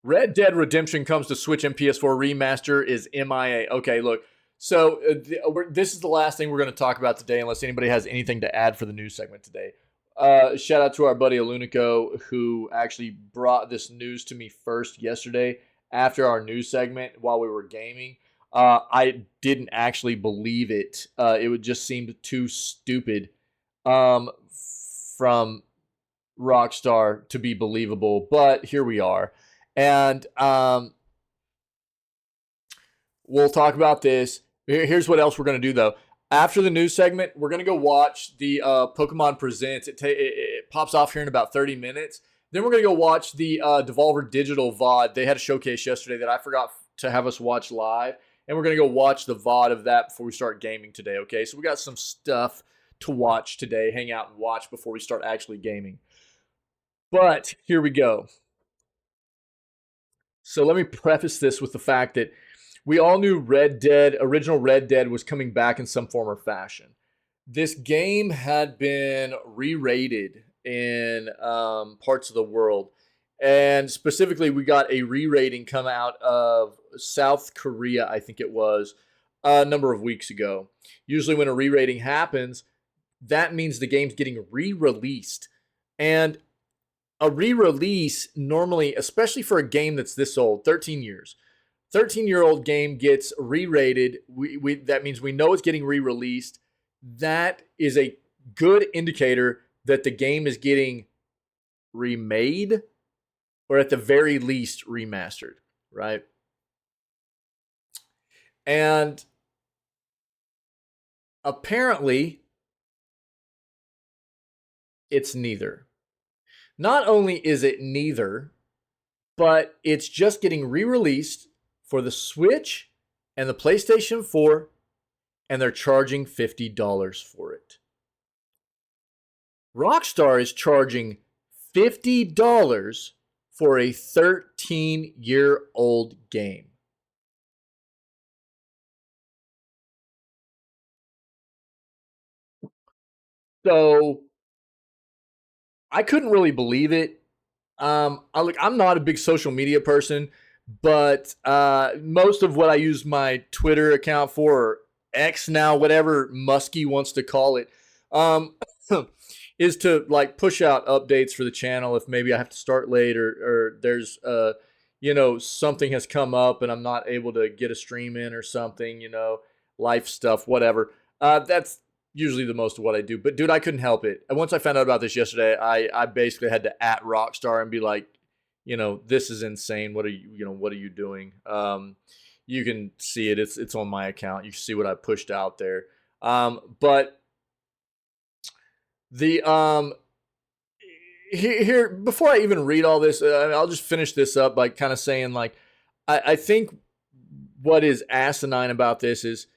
Red Dead Redemption comes to Switch and PS4 remaster is MIA. Okay, look. So this is the last thing we're going to talk about today, unless anybody has anything to add for the news segment today. Shout out to our buddy Alunico, who actually brought this news to me first yesterday after our news segment while we were gaming. I didn't actually believe it. It would just seem too stupid from Rockstar to be believable, but here we are. And we'll talk about this. Here's what else we're going to do, though. After the news segment, we're going to go watch the Pokemon Presents. It pops off here in about 30 minutes. Then we're going to go watch the Devolver Digital VOD. They had a showcase yesterday that I forgot to have us watch live. And we're going to go watch the VOD of that before we start gaming today, okay? So we got some stuff to watch today. Hang out and watch before we start actually gaming. But here we go. So let me preface this with the fact that we all knew original Red Dead was coming back in some form or fashion. This game had been re-rated in parts of the world. And specifically, we got a re-rating come out of South Korea, I think it was, a number of weeks ago. Usually when a re-rating happens, that means the game's getting re-released. And a re-release normally, especially for a game that's this old, 13 years, 13-year-old game gets re-rated. That means we know it's getting re-released. That is a good indicator that the game is getting remade or at the very least remastered, right? And apparently, it's neither. Not only is it neither, but it's just getting re-released for the Switch and the PlayStation 4, and they're charging $50 for it. Rockstar is charging $50 for a 13-year-old game. So I couldn't really believe it. I'm not a big social media person, but most of what I use my Twitter account for, or X now, whatever Muskie wants to call it, is to like push out updates for the channel if maybe I have to start late or there's something has come up and I'm not able to get a stream in or something, life stuff, whatever. That's usually the most of what I do. But dude, I couldn't help it. And once I found out about this yesterday, I basically had to @ Rockstar and be like, this is insane. What are you doing? You can see it. It's on my account. You can see what I pushed out there. But the here before I even read all this, I'll just finish this up by kind of saying like, I think what is asinine about this is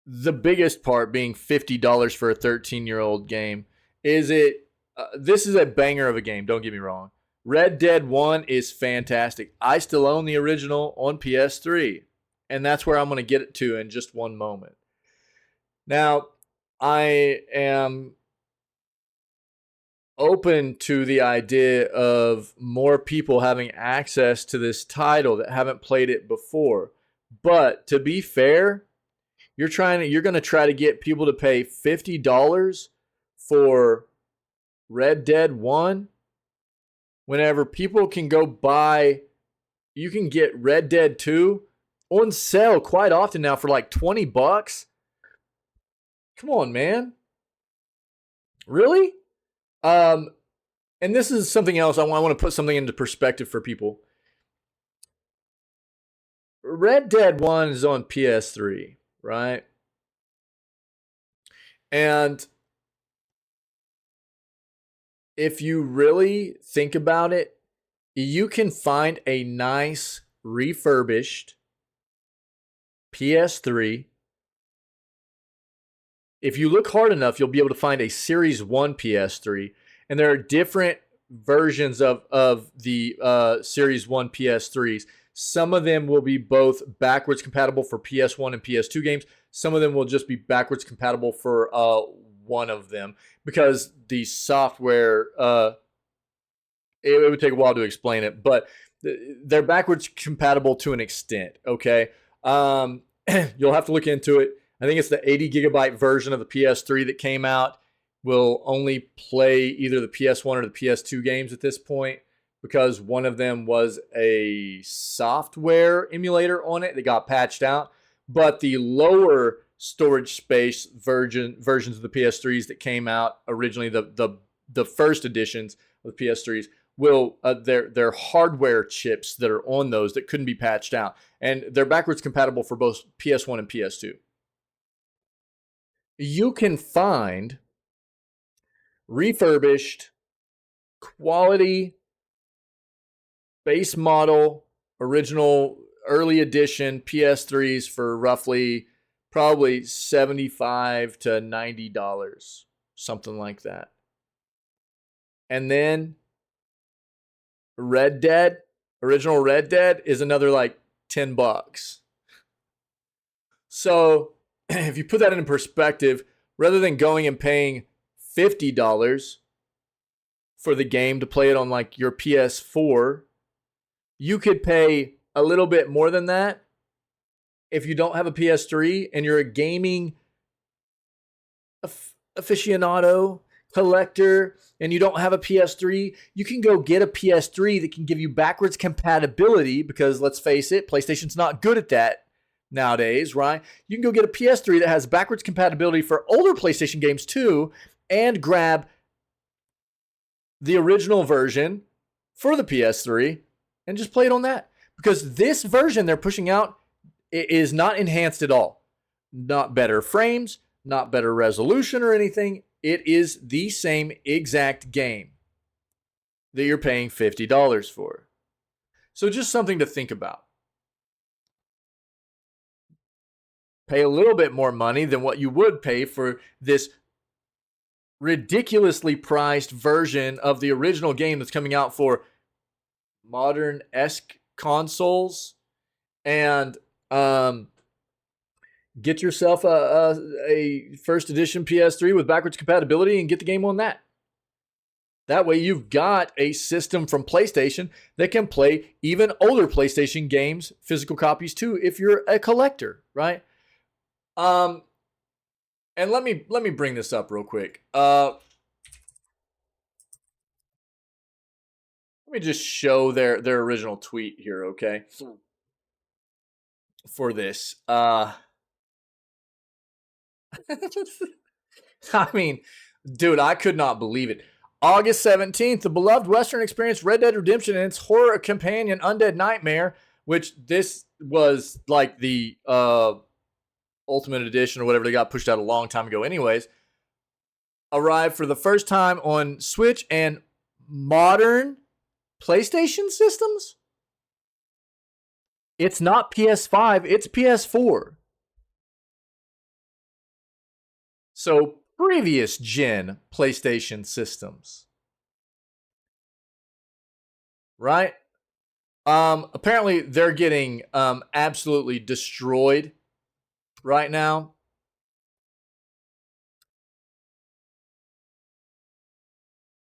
the biggest part being $50 for a 13-year-old game. This is a banger of a game. Don't get me wrong. Red Dead 1 is fantastic. I still own the original on PS3, and that's where I'm going to get it to in just one moment. Now, I am open to the idea of more people having access to this title that haven't played it before. But to be fair, you're going to try to get people to pay $50 for Red Dead 1 whenever people can go buy, you can get Red Dead 2 on sale quite often now for like $20. Come on, man. Really? And this is something else. I want to put something into perspective for people. Red Dead 1 is on PS3, right? And if you really think about it, you can find a nice refurbished PS3. If you look hard enough, you'll be able to find a Series 1 PS3. And there are different versions of the Series 1 PS3s. Some of them will be both backwards compatible for PS1 and PS2 games. Some of them will just be backwards compatible for one of them because the software it would take a while to explain it, but they're backwards compatible to an extent. Okay, you'll have to look into it. I think it's the 80 gigabyte version of the PS3 that came out will only play either the PS1 or the PS2 games at this point, because one of them was a software emulator on it that got patched out. But the lower storage space versions of the PS3s that came out originally, the first editions of the PS3s, will their hardware chips that are on those that couldn't be patched out, and they're backwards compatible for both PS1 and PS2. You can find refurbished, quality, base model, original, early edition PS3s for roughly probably $75 to $90, something like that. And then Red Dead, original Red Dead, is another like $10. So if you put that in perspective, rather than going and paying $50 for the game to play it on like your PS4, you could pay a little bit more than that if you don't have a PS3 and you're a gaming aficionado, collector, and you don't have a PS3. You can go get a PS3 that can give you backwards compatibility, because let's face it, PlayStation's not good at that nowadays, right? You can go get a PS3 that has backwards compatibility for older PlayStation games too, and grab the original version for the PS3 and just play it on that. Because this version they're pushing out is not enhanced at all. Not better frames, not better resolution or anything. It is the same exact game that you're paying $50 for. So just something to think about. Pay a little bit more money than what you would pay for this ridiculously priced version of the original game that's coming out for modern-esque consoles, and get yourself a first edition PS3 with backwards compatibility and get the game on that. That way you've got a system from PlayStation that can play even older PlayStation games, physical copies too, if you're a collector, right? And let me bring this up real quick. Let me just show their original tweet here, okay? For this. I mean, dude, I could not believe it. August 17th, the beloved Western experience Red Dead Redemption and its horror companion Undead Nightmare, which this was like the Ultimate Edition or whatever, they got pushed out a long time ago anyways, arrived for the first time on Switch and modern PlayStation systems. It's not PS5, it's PS4. So previous gen PlayStation systems. Right? Apparently they're getting absolutely destroyed right now.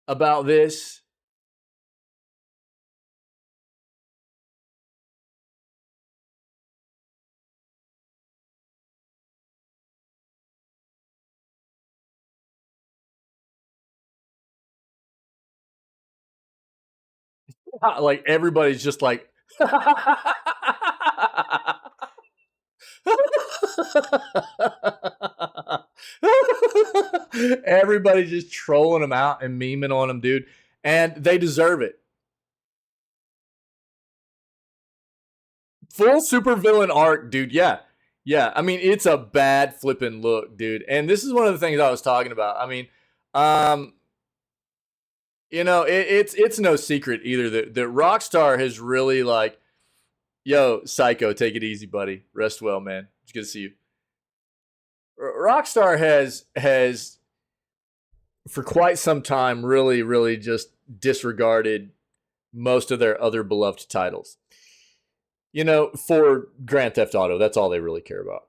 About this. Like everybody's just like everybody's just trolling them out and memeing on them, dude, and they deserve it. Full supervillain arc, dude. Yeah. I mean, it's a bad flipping look, dude. And this is one of the things I was talking about. I mean, it's no secret either that Rockstar has really like, yo, Psycho, take it easy, buddy. Rest well, man. It's good to see you. Rockstar has for quite some time really just disregarded most of their other beloved titles. For Grand Theft Auto, that's all they really care about.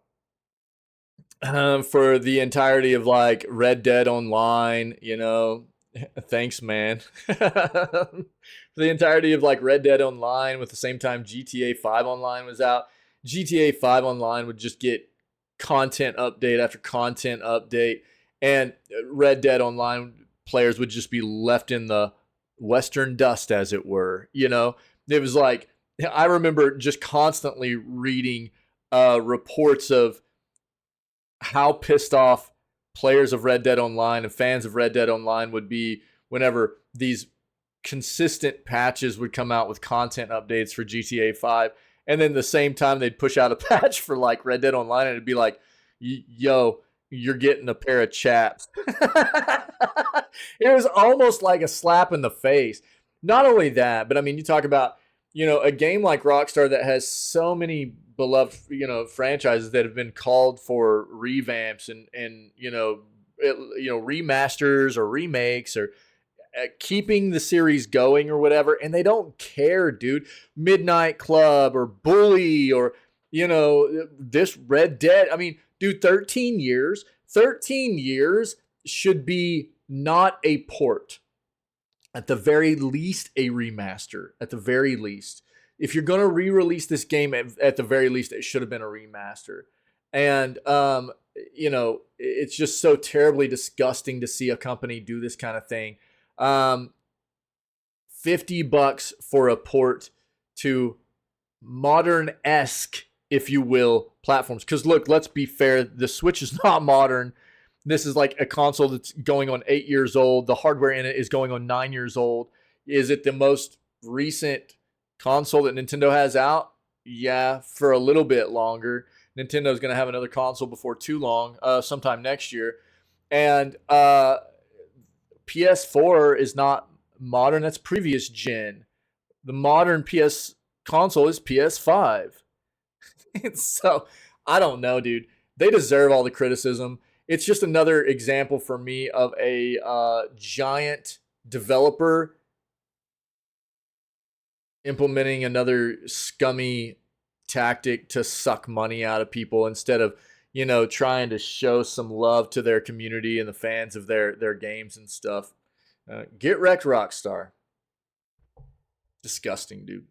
For the entirety of like Red Dead Online, Thanks, man. For the entirety of like Red Dead Online, with the same time GTA 5 Online was out, GTA 5 Online would just get content update after content update, and Red Dead Online players would just be left in the western dust, as it were. You know, it was like, I remember just constantly reading reports of how pissed off players of Red Dead Online and fans of Red Dead Online would be whenever these consistent patches would come out with content updates for GTA 5. And then the same time they'd push out a patch for like Red Dead Online, and it'd be like, yo, you're getting a pair of chaps. It was almost like a slap in the face. Not only that, but I mean, you talk about, a game like Rockstar that has so many beloved, franchises that have been called for revamps and remasters or remakes or keeping the series going or whatever, and they don't care, dude. Midnight Club or Bully or this Red Dead. I mean, dude, 13 years. 13 years should be not a port. At the very least, a remaster. At the very least. If you're going to re-release this game, at the very least, it should have been a remaster. And, it's just so terribly disgusting to see a company do this kind of thing. $50 for a port to modern-esque, if you will, platforms. Because, look, let's be fair. The Switch is not modern. This is like a console that's going on 8 years old. The hardware in it is going on 9 years old. Is it the most recent console that Nintendo has out? Yeah, for a little bit longer. Nintendo's going to have another console before too long, sometime next year. And PS4 is not modern. That's previous gen. The modern PS console is PS5. So, I don't know, dude. They deserve all the criticism. It's just another example for me of a giant developer implementing another scummy tactic to suck money out of people instead of, trying to show some love to their community and the fans of their games and stuff. Get wrecked, Rockstar. Disgusting, dude.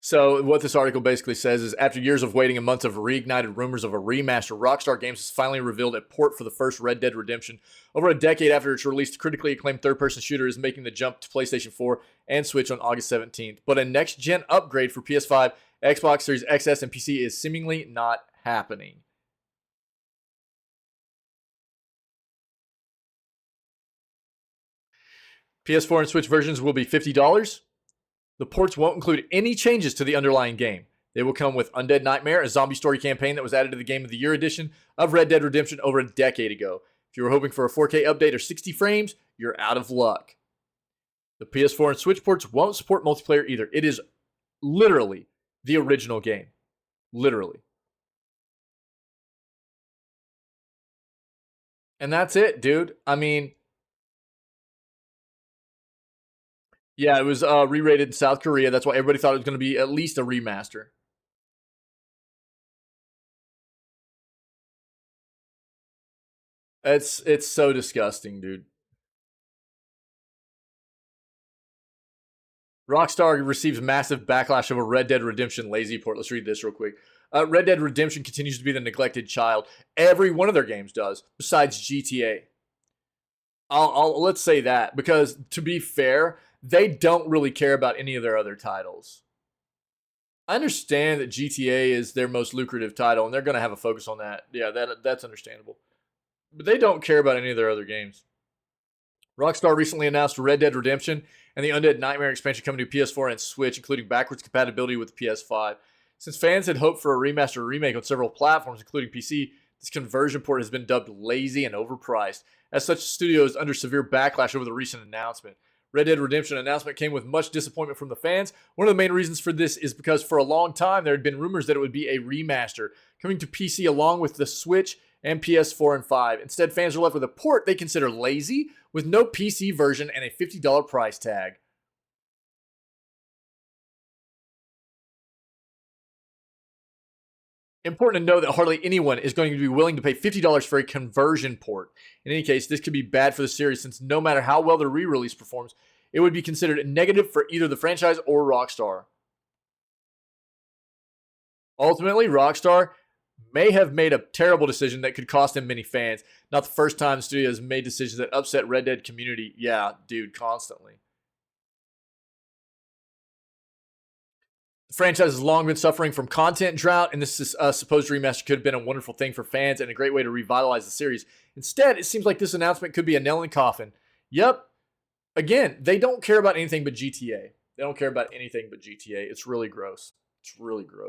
So what this article basically says is, after years of waiting and months of reignited rumors of a remaster, Rockstar Games has finally revealed a port for the first Red Dead Redemption. Over a decade after its release, the critically acclaimed third-person shooter is making the jump to PlayStation 4 and Switch on August 17th. But a next-gen upgrade for PS5, Xbox Series XS, and PC is seemingly not happening. PS4 and Switch versions will be $50. The ports won't include any changes to the underlying game. They will come with Undead Nightmare, a zombie story campaign that was added to the Game of the Year edition of Red Dead Redemption over a decade ago. If you were hoping for a 4K update or 60 frames, you're out of luck. The PS4 and Switch ports won't support multiplayer either. It is literally the original game. Literally. And that's it, dude. I mean, yeah, it was re-rated in South Korea. That's why everybody thought it was going to be at least a remaster. It's so disgusting, dude. Rockstar receives massive backlash over Red Dead Redemption lazy port. Let's read this real quick. Red Dead Redemption continues to be the neglected child. Every one of their games does, besides GTA. Let's say that, because to be fair, they don't really care about any of their other titles. I understand that GTA is their most lucrative title, and they're going to have a focus on that. Yeah, that's understandable. But they don't care about any of their other games. Rockstar recently announced Red Dead Redemption and the Undead Nightmare expansion coming to PS4 and Switch, including backwards compatibility with the PS5. Since fans had hoped for a remaster or remake on several platforms, including PC, this conversion port has been dubbed lazy and overpriced. As such, the studio is under severe backlash over the recent announcement. Red Dead Redemption announcement came with much disappointment from the fans. One of the main reasons for this is because for a long time there had been rumors that it would be a remaster coming to PC along with the Switch and PS4 and 5. Instead, fans are left with a port they consider lazy with no PC version and a $50 price tag. Important to know that hardly anyone is going to be willing to pay $50 for a conversion port. In any case, this could be bad for the series since no matter how well the re-release performs, it would be considered a negative for either the franchise or Rockstar. Ultimately, Rockstar may have made a terrible decision that could cost them many fans. Not the first time the studio has made decisions that upset Red Dead community. Yeah, dude, constantly. The franchise has long been suffering from content drought, and this supposed remaster could have been a wonderful thing for fans and a great way to revitalize the series. Instead, it seems like this announcement could be a nail in the coffin. Yep. Again, they don't care about anything but GTA. They don't care about anything but GTA. It's really gross. It's really gross.